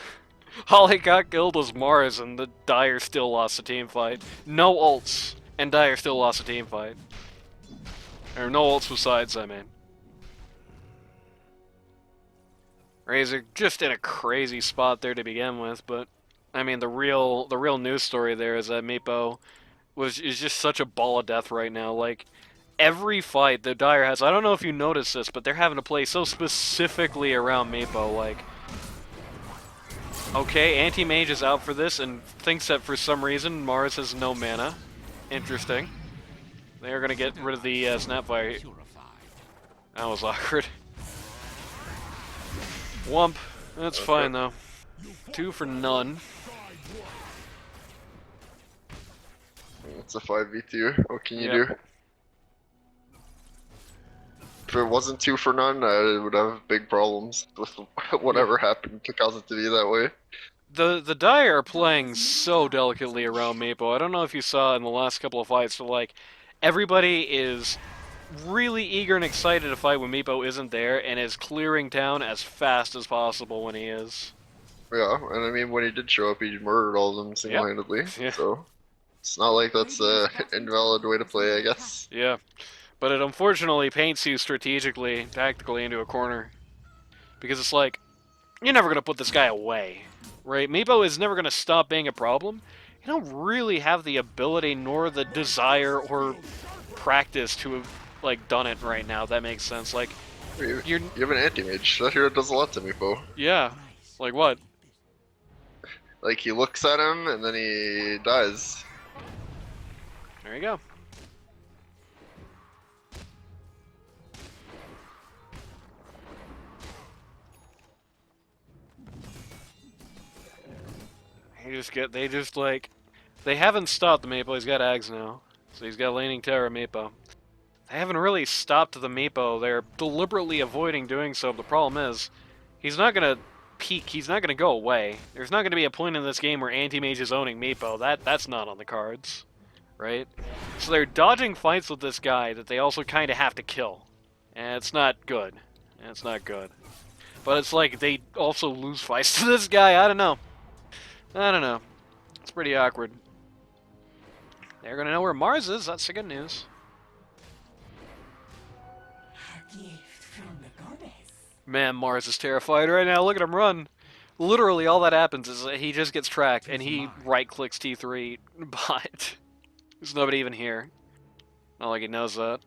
Holly got killed as Mars, and the Dire still lost the team fight. No ults, and Dire still lost the team fight. Or no ults besides, I mean. Razor just in a crazy spot there to begin with, but I mean the real news story there is that Meepo is just such a ball of death right now. Like every fight that Dire has, I don't know if you noticed this, but they're having to play so specifically around Meepo. Like, okay, Anti-Mage is out for this and thinks that for some reason Mars has no mana. Interesting. They are gonna get rid of the Snapfire. That was awkward. Wump. That's Okay. fine though. 2 for none. It's a 5v2. What can you Yep. do? If it wasn't 2 for none, I would have big problems with whatever happened to cause it to be that way. The Dire are playing so delicately around Meepo. I don't know if you saw in the last couple of fights, but like everybody is really eager and excited to fight when Meepo isn't there, and is clearing town as fast as possible when he is. Yeah, and I mean, when he did show up, he murdered all of them single-handedly. Yeah. So it's not like that's a invalid way to play, I guess. Yeah, but it unfortunately paints you strategically, tactically into a corner, because it's like you're never gonna put this guy away, right? Meepo is never gonna stop being a problem. You don't really have the ability nor the desire or practice to have like done it right now. If that makes sense. Like You you're have an anti-mage. That hero does a lot to me, Poe. yeah, like what? Like, he looks at him, and then he dies. There you go. They haven't stopped the Meepo. He's got Ags now. So he's got Laning Tower Meepo. They haven't really stopped the Meepo. They're deliberately avoiding doing so. But the problem is, he's not going to peak. He's not going to go away. There's not going to be a point in this game where Anti-Mage is owning Meepo. That's not on the cards. Right? So they're dodging fights with this guy that they also kind of have to kill. And it's not good. It's not good. But it's like they also lose fights to this guy. I don't know. It's pretty awkward. They're gonna know where Mars is. That's the good news. A gift from the goddess. Man, Mars is terrified right now. Look at him run. Literally, all that happens is that he just gets tracked and he right-clicks T3, but there's nobody even here. Not like he knows that.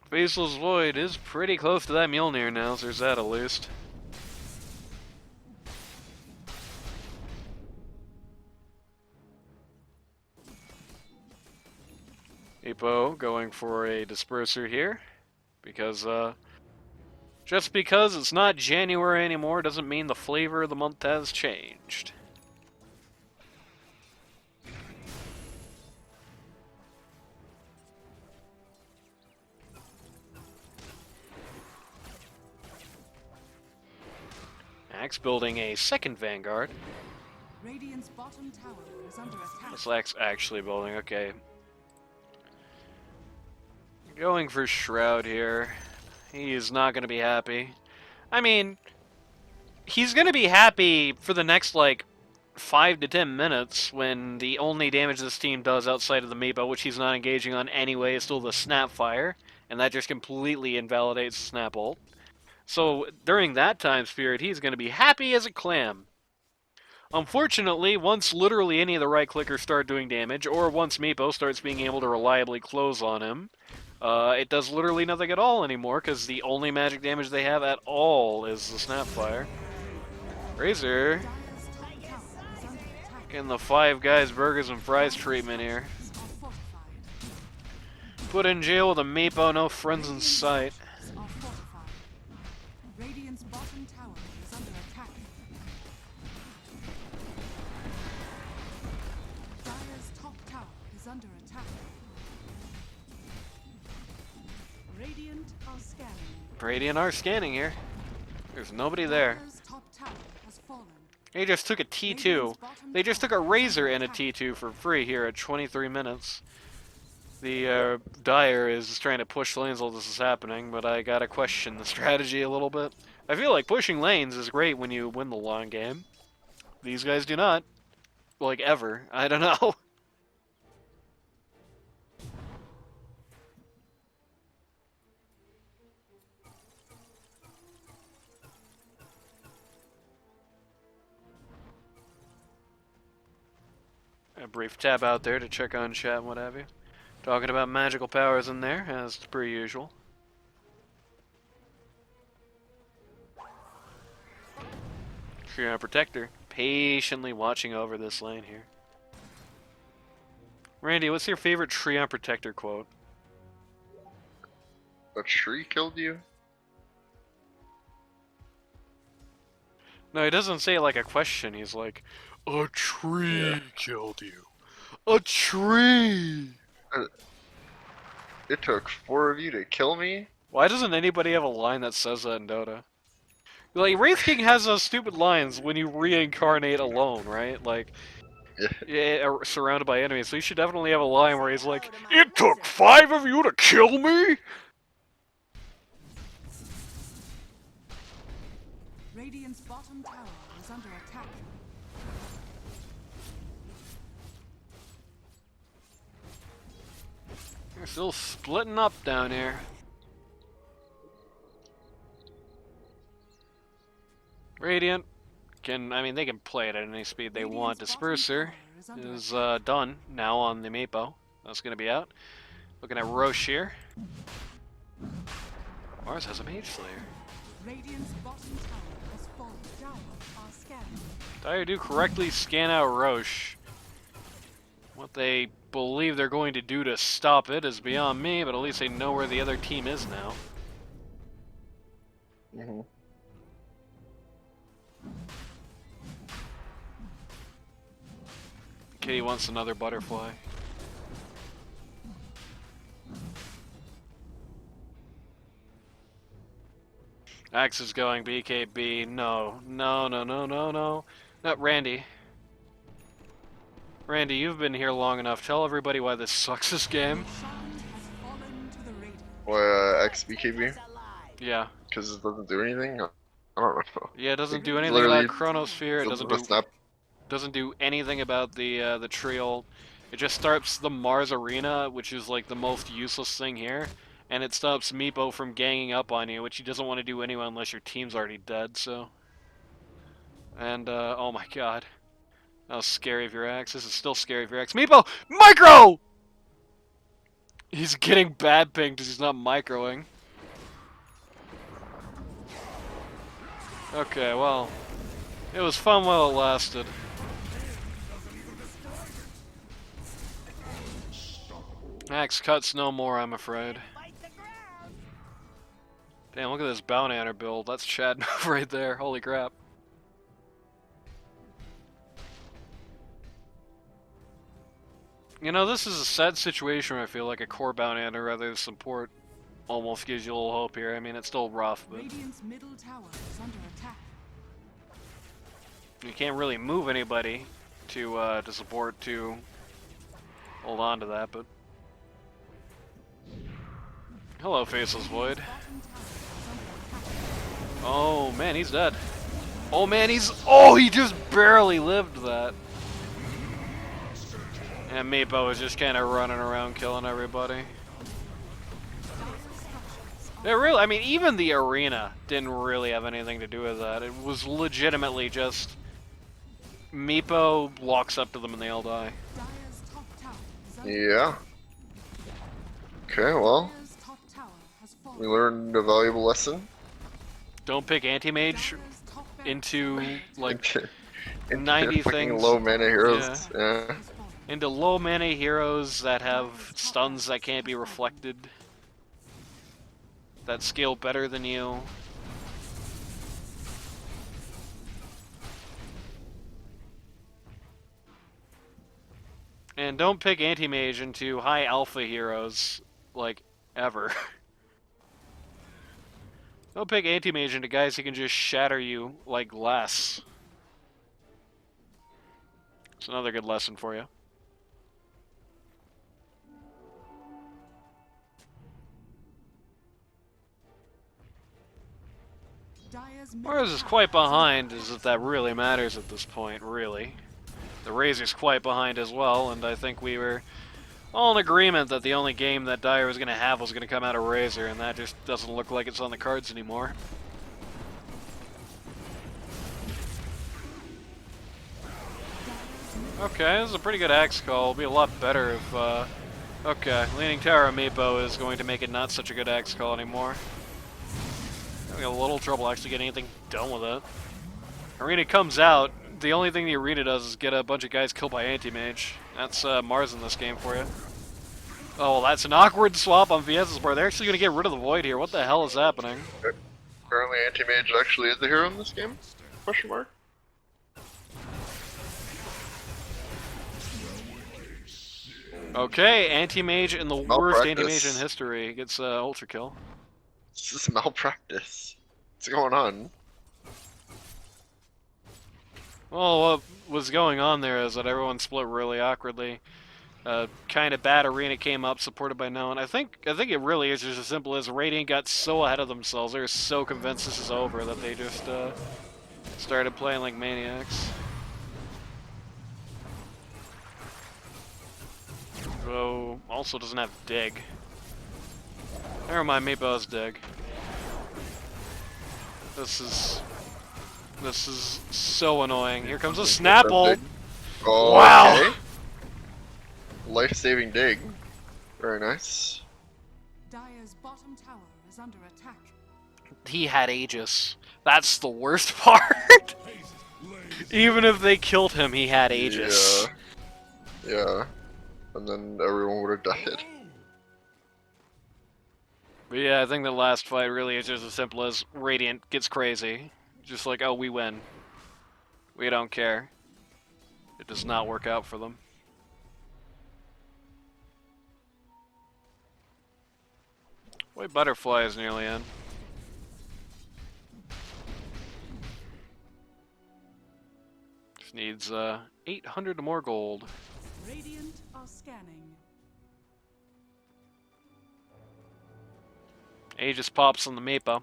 Faceless Void is pretty close to that Mjolnir now, so there's that at least. Meepo going for a disperser here, because just because it's not January anymore doesn't mean the flavor of the month has changed. Axe building a second Vanguard. Radiant's bottom tower is under attack. This Axe actually building, okay. Going for Shroud here. He is not going to be happy. I mean, he's going to be happy for the next, like, 5 to 10 minutes when the only damage this team does outside of the Meepo, which he's not engaging on anyway, is still the Snapfire, and that just completely invalidates the Snap ult. So, during that time period, he's going to be happy as a clam. Unfortunately, once literally any of the right-clickers start doing damage, or once Meepo starts being able to reliably close on him, it does literally nothing at all anymore, because the only magic damage they have at all is the Snapfire. Razor Dire's top tower is under attack. getting the Five Guys Burgers and Fries treatment here. Are fortified. Put in jail with a Meepo, no friends in sight. Are fortified. Radiant's bottom tower is under attack. Dire's top tower is under attack. Radiant are scanning. Radiant are scanning here. There's nobody there. Dire's top tower has fallen. They just took a T2. They just took a Razor and a T2 for free here at 23 minutes. The Dire is trying to push lanes while this is happening, but I gotta question the strategy a little bit. I feel like pushing lanes is great when you win the long game. These guys do not. Like, ever. I don't know. A brief tab out there to check on chat and what have you. Talking about magical powers in there, as per usual. Treon Protector, patiently watching over this lane here. Randy, what's your favorite Treon Protector quote? A tree killed you? No, he doesn't say it like a question. He's like, a tree killed you. A tree! It took 4 of you to kill me? Why doesn't anybody have a line that says that in Dota? Like, Wraith King has those stupid lines when you reincarnate alone, right? Like, yeah, surrounded by enemies. So you should definitely have a line where he's like, it took 5 of you to kill me? Radiant's bottom tower is under attack. They're still splitting up down here. Radiant they can play it at any speed they want. Disperser is done now on the Meepo. That's gonna be out. Looking at Roche here. Mars has a Mage Slayer. Radiant's bottom tower has fallen. Dire are scanning. Dire do correctly scan out Roche. What they believe they're going to do to stop it is beyond me, but at least they know where the other team is now. Mm-hmm. Kitty wants another butterfly. Axe is going BKB. No, no, no, no, no, no. Not Randy. Randy, you've been here long enough. Tell everybody why this sucks this game. Shard has fallen to the radiant. Why XBKB? Yeah. Because it doesn't do anything? I don't know. Yeah, it doesn't do It anything literally about Chronosphere. It doesn't doesn't do snap. anything about the trio. It just starts the Mars Arena, which is like the most useless thing here, and it stops Meepo from ganging up on you, which he doesn't want to do anyway unless your team's already dead. So, and oh my god, that was scary of your axe. This is still scary of your axe. Meepo, micro. He's getting bad ping because he's not microing. Okay, well, it was fun while it lasted. Axe cuts no more, I'm afraid. Damn, look at this bounty hunter build. That's Chad right there. Holy crap. You know, this is a sad situation where I feel like a core bounty hunter rather than support almost gives you a little hope here. I mean, it's still rough, but Radiant's middle tower is under attack. you can't really move anybody to support to hold on to that, but hello, Faceless Void. Bottom tower is under attack. Oh man, he's dead. Oh man, oh, he just barely lived that. And Meepo was just kind of running around killing everybody. It really, I mean, even the arena didn't really have anything to do with that. It was legitimately just Meepo walks up to them and they all die. Dire's top tower is under Yeah. Okay, well, Dire's top tower has fallen. we learned a valuable lesson. Don't pick anti-mage Dire's top barracks into like Into 90 fucking things. low mana heroes. Yeah. has fallen. into low mana heroes that have stuns that can't be reflected, that scale better than you. And don't pick anti-mage into high alpha heroes, like, ever. Don't pick anti-mage into guys who can just shatter you like glass. It's another good lesson for you. Dire's middle Mars is tower quite is under behind, attack. as if that really matters at this point, really. The Razor's quite behind as well, and I think we were all in agreement that the only game that Dire was going to have was going to come out of Razor, and that just doesn't look like it's on the cards anymore. Okay, this is a pretty good axe call. It'll be a lot better if, okay, Leaning Tower Meepo is going to make it not such a good axe call anymore. Having a little trouble actually getting anything done with it. Arena comes out. The only thing the arena does is get a bunch of guys killed by anti-mage. That's Mars in this game for you. Oh, well, that's an awkward swap on VS's part. They're actually going to get rid of the Void here. What the hell is happening? Apparently anti-mage actually is the hero in this game? Question mark? Okay, anti-mage and the worst Malpractice. anti-mage in history gets ultra kill. This is malpractice. What's going on? Well, what was going on there is that everyone split really awkwardly. Kind of bad arena came up, supported by no one. I think it really is just as simple as Radiant got so ahead of themselves. They were so convinced this is over that they just started playing like maniacs. Though also doesn't have dig. Never mind, Meepo's dig. This is so annoying. Here comes a Snapple. Oh, Wow. okay. Life-saving dig. Very nice. Dire's bottom tower is under attack. He had Aegis. That's the worst part. Even if they killed him, he had Aegis. Yeah. Yeah. And then everyone would have died. But yeah, I think the last fight really is just as simple as Radiant gets crazy. Just like, oh, we win. We don't care. It does not work out for them. Boy, Butterfly is nearly in. Just needs 800 more gold. Radiant are scanning. Aegis pops on the Meepo.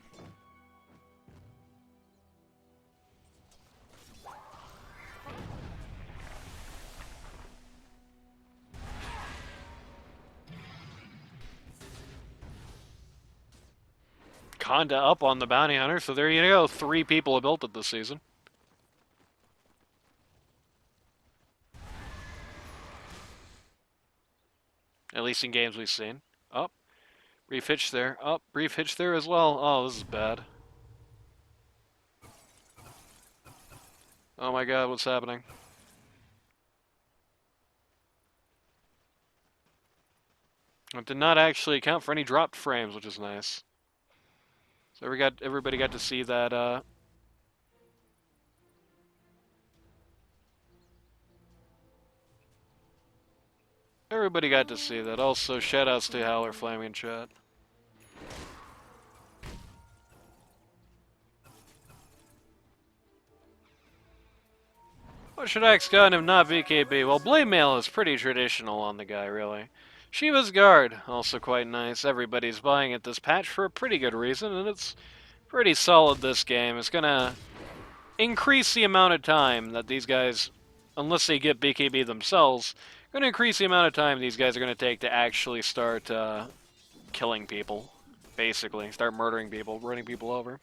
Conda up on the Bounty Hunter, so there you go. 3 people have built it this season. At least in games we've seen. Up. Brief hitch there. Up. Brief hitch there as well. Oh, this is bad. Oh my god, what's happening? It did not actually account for any dropped frames, which is nice. So everybody got to see that, everybody got to see that. Also, shoutouts to Howler Flaming in chat. What should Axe gun if not BKB? Well, Blade Mail is pretty traditional on the guy, really. Shiva's Guard, also quite nice. Everybody's buying it this patch for a pretty good reason, and it's pretty solid this game. It's gonna increase the amount of time that these guys, unless they get BKB themselves, gonna increase the amount of time these guys are gonna take to actually start killing people, basically. Start murdering people, running people over.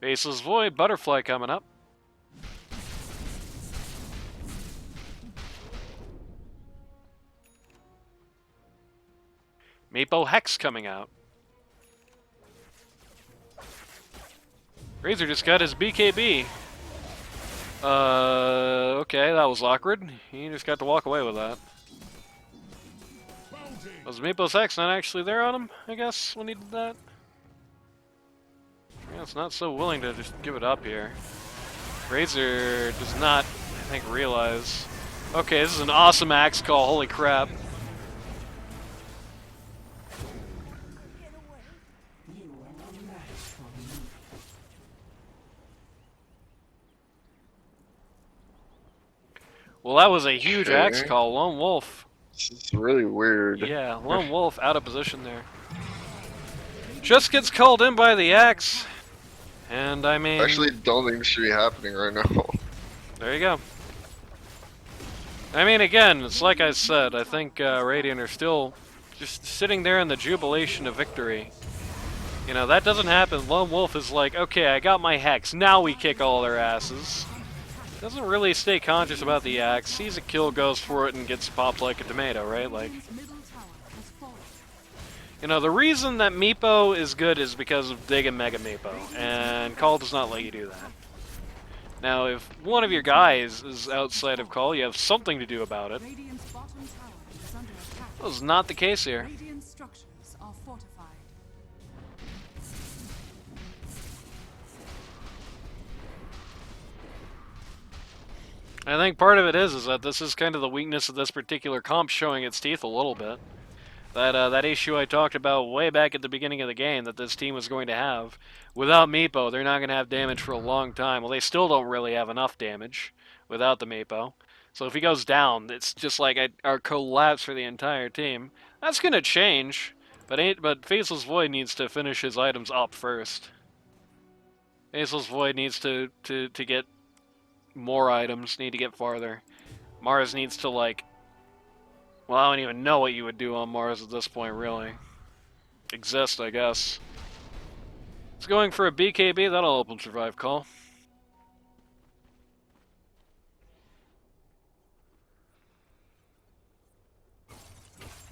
Faceless Void, Butterfly coming up. Meepo Hex coming out. Razor just got his BKB. Okay, that was awkward. He just got to walk away with that. Was Meepo's Hex not actually there on him, I guess, when he did that? Yeah, it's not so willing to just give it up here. Razor does not, I think, realize. Okay, this is an awesome axe call, holy crap. Well, that was a huge axe call. Lone Wolf. This is really weird. Yeah, Lone Wolf out of position there. Just gets called in by the axe. And I mean... Actually, don't think this should be happening right now. There you go. I mean, again, it's like I said, I think Radiant are still just sitting there in the jubilation of victory. You know, that doesn't happen. Lone Wolf is like, okay, I got my Hex, now we kick all their asses. Doesn't really stay conscious about the axe, sees a kill, goes for it, and gets popped like a tomato, right? Like, you know, the reason that Meepo is good is because of Dig and Mega Meepo, and Call does not let you do that. Now, if one of your guys is outside of Call, you have something to do about it. That was not the case here. Radiant structures are fortified. I think part of it is that this is kind of the weakness of this particular comp showing its teeth a little bit. That issue I talked about way back at the beginning of the game that this team was going to have. Without Meepo, they're not going to have damage for a long time. Well, they still don't really have enough damage without the Meepo. So if he goes down, it's just like a collapse for the entire team. That's going to change, but Faceless Void needs to finish his items up first. Faceless Void needs to get more items, need to get farther. Mars needs to, like... Well, I don't even know what you would do on Mars at this point, really. Exist, I guess. It's going for a BKB, that'll help him survive Call.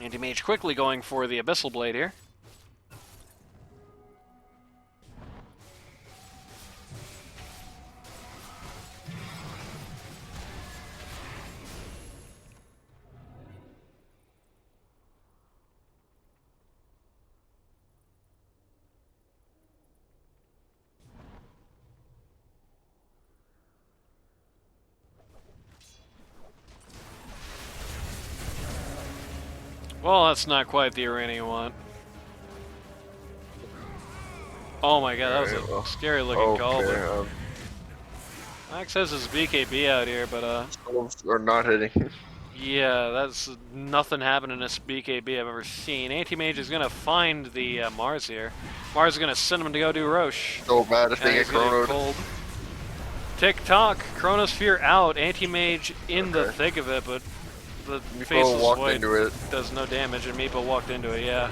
Anti-Mage quickly going for the Abyssal Blade here. Well, that's not quite the arena you want. Oh my god, that was Alright, well, a scary looking call. okay, But Max has his BKB out here, but souls are not hitting. yeah, that's nothing happened in this BKB I've ever seen. Anti-Mage is gonna find the Mars here. Mars is gonna send him to go do Roche. So bad if And they get he's gonna chronoed. cold. Tick-tock, Chronosphere out, Anti-Mage in the Okay. thick of it, but the Meepo Faceless walked Void into it. does no damage, and Meepo walked into it, yeah.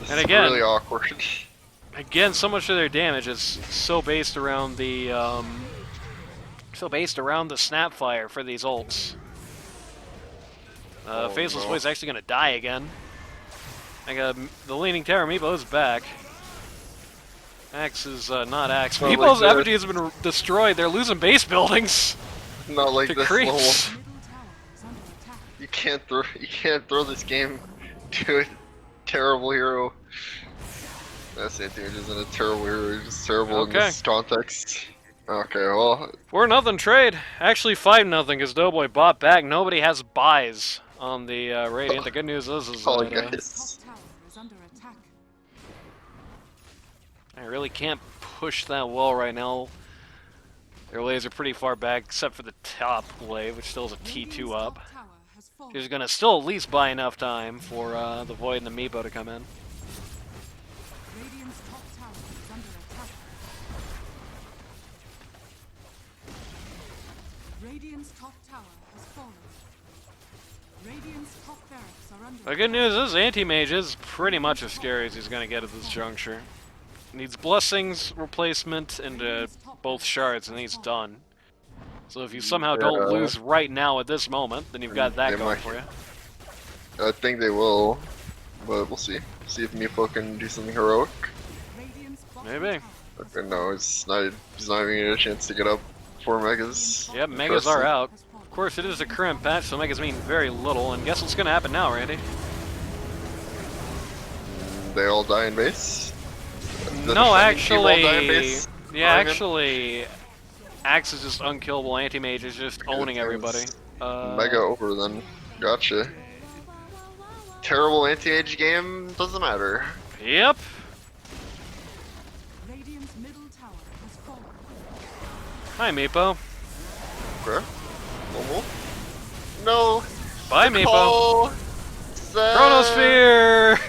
This And is again- really awkward. Again, so much of their damage is so based around the Snapfire for these ults. Oh, Faceless no. Void's actually gonna die again. The Leaning Tower Meepo is back. Axe is not Axe. Not like Meepo's that. effigy has been destroyed. They're losing base buildings Not like to this creeps. level. Middle tower is under attack. You can't throw this game to a terrible hero. That's Anti-Mage isn't a terrible hero, he's just terrible in Okay. this context. Okay, well, 4-0 trade. Actually 5-0 because Doughboy bought back. Nobody has buys on the Radiant. The good news is oh that guys. Top tower is under attack. I really can't push that well right now. Their lanes are pretty far back, except for the top wave, which still is a Radiant's T2 up. top tower has fallen. He's gonna still at least buy enough time for the Void and the Meepo to come in. Radiant's top tower is under attack. Radiant's top tower has fallen. Radiant's top barracks are under The good news is Anti-Mage is pretty much as scary as he's gonna get at this juncture. Needs Blessings replacement into both shards, and he's done. So if you somehow don't Yeah. lose right now at this moment, then you've got that They going might. for you. I think they will, but we'll see. See if Meepo can do something heroic. Radiant's bottom Maybe. tower has Okay, no, he's not even getting a chance to get up 4 megas. Yep, Megas are out. has fallen. Of course, it is a current patch, so Megas mean very little. And guess what's gonna happen now, Randy? They all die in base? The No, defending team all die in actually, base? yeah, Oregon? actually, Axe is just unkillable. Anti-Mage is just owning everybody. Mega over then. Gotcha. Terrible anti-age game, doesn't matter. Yep. Radiant's middle tower has fallen. Hi, Meepo. Okay. Normal. No! Bye, Meepo. Call! Sad. Chronosphere!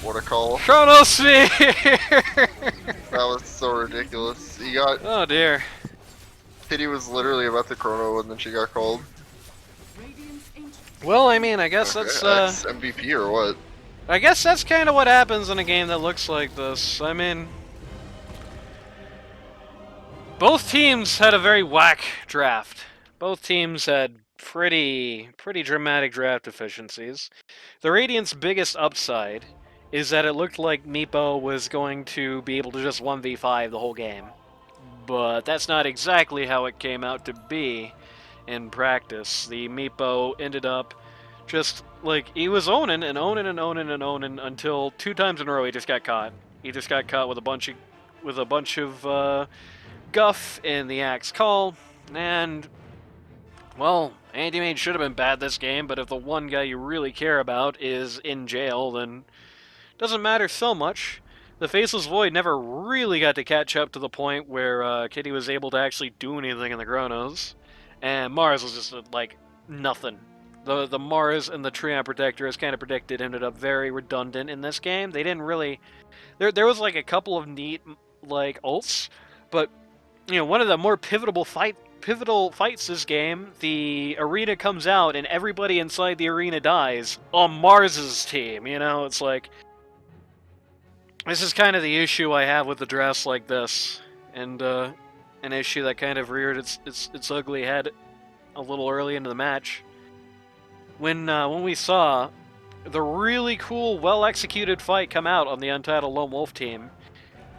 What a call. Chronosphere! That was so ridiculous. He got. Oh dear. Pity was literally about to chrono and then she got called. Radiant's ancient Well, I mean, I guess Okay, that's MVP or what? I guess that's kind of what happens in a game that looks like this. I mean, both teams had a very whack draft. Both teams had pretty dramatic draft deficiencies. The Radiant's biggest upside is that it looked like Meepo was going to be able to just 1v5 the whole game. But that's not exactly how it came out to be in practice. The Meepo ended up just, like, he was owning and owning and owning and owning until 2 times in a row he just got caught. He just got caught with a bunch of guff in the Axe call, and, well, Anti-Mage should have been bad this game, but if the one guy you really care about is in jail, then it doesn't matter so much. The Faceless Void never really got to catch up to the point where Kitty was able to actually do anything in the Chronos, and Mars was just, like, nothing. The Mars and the Treant Protector, as kind of predicted, ended up very redundant in this game. They didn't really... There was, like, a couple of neat, like, ults, but, you know, one of the more pivotal fights this game, the arena comes out and everybody inside the arena dies on Mars's team, you know? It's like... This is kind of the issue I have with the drafts like this, and an issue that kind of reared its ugly head a little early into the match. When we saw the really cool, well-executed fight come out on the Untitled Lonewolf team,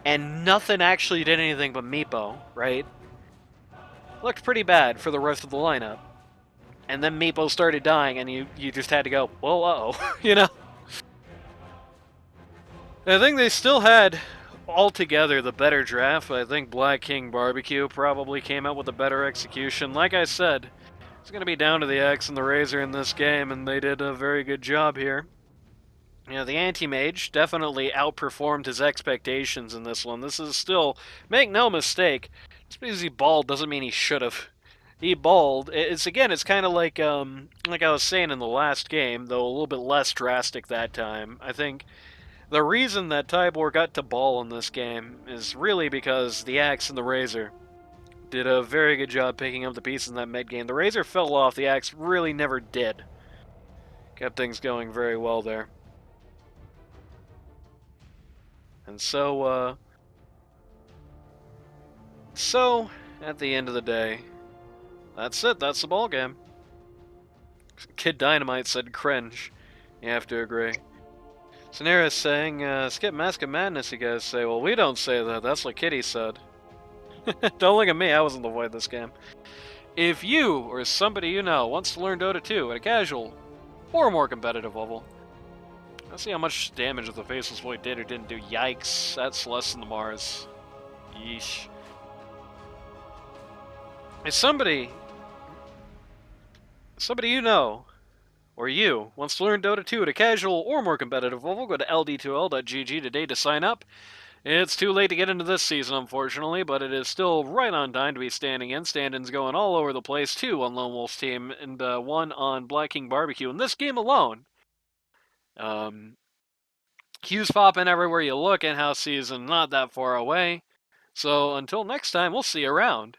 and nothing actually did anything but Meepo, right? Looked pretty bad for the rest of the lineup. And then Meepo started dying, and you just had to go, well, uh-oh, you know? I think they still had, altogether, the better draft. I think Black King Barbecue probably came out with a better execution. Like I said, It's going to be down to the Axe and the Razor in this game, and they did a very good job here. You know, the Anti-Mage definitely outperformed his expectations in this one. This is still, make no mistake, just because he balled doesn't mean he should have. He balled. It's kind of like I was saying in the last game, though a little bit less drastic that time. I think the reason that Tybor got to ball in this game is really because the Axe and the Razor did a very good job picking up the pieces in that mid game. The Razor fell off, the Axe really never did. Kept things going very well there. And so at the end of the day, that's it, that's the ball game. Kid Dynamite said cringe. You have to agree. Scenarios saying, skip Mask of Madness, you guys say. Well, we don't say that, that's what Kitty said. Don't look at me, I wasn't the void this game. If you, or somebody you know, wants to learn Dota 2 at a casual or more competitive level, let's see how much damage the Faceless Void did or didn't do. Yikes, that's less than the Mars. Yeesh. If somebody you know, or you, wants to learn Dota 2 at a casual or more competitive level, go to ld2l.gg today to sign up. It's too late to get into this season, unfortunately, but it is still right on time to be standing in. Stand-ins going all over the place, 2 on Lonewolf's team, and 1 on Black King Barbecue. In this game alone, Q's popping everywhere you look, in-house season not that far away. So until next time, we'll see you around.